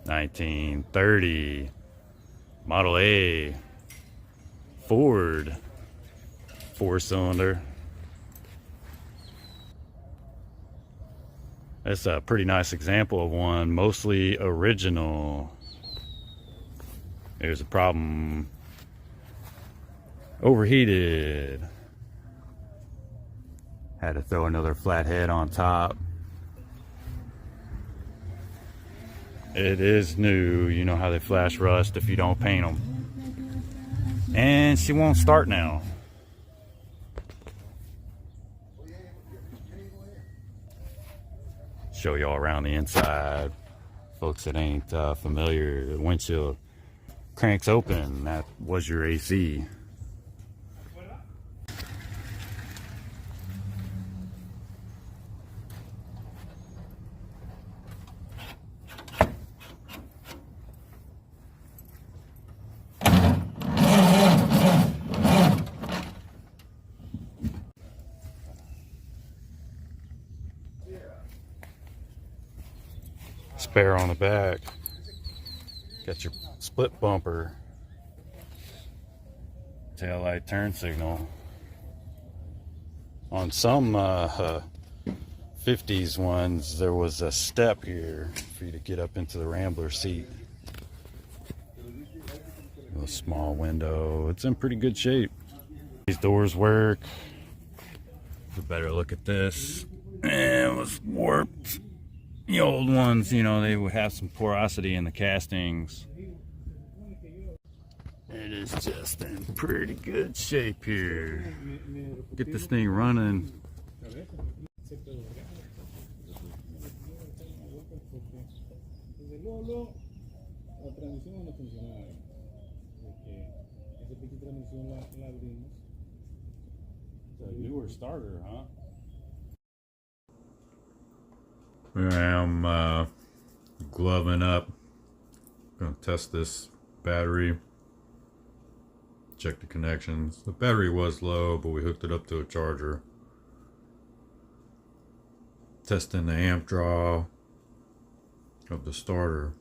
1930 Model A Ford 4-cylinder. That's a pretty nice example of one, mostly original. There's a problem. Overheated. Had to throw another flathead on top. It is new. You know how they flash rust if you don't paint them. And she won't start now. Show y'all around the inside. Folks that ain't familiar, the windshield cranks open. That was your AC. Spare on the back. Got your split bumper. Tail light turn signal. On some 50s ones, there was a step here for you to get up into the Rambler seat. A small window. It's in pretty good shape. These doors work. A better look at this. And it was warped. The old ones, you know, they would have some porosity in the castings. It is just in pretty good shape here. Get this thing running. It's a newer starter, huh? I'm gloving up. Gonna test this battery. Check the connections. The battery was low, but we hooked it up to a charger. Testing the amp draw of the starter.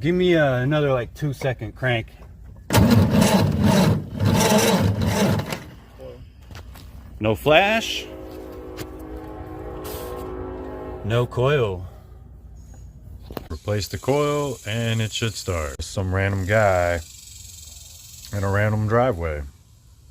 Give me another like 2-second crank. No flash. No coil. Replace the coil and it should start. Some random guy in a random driveway.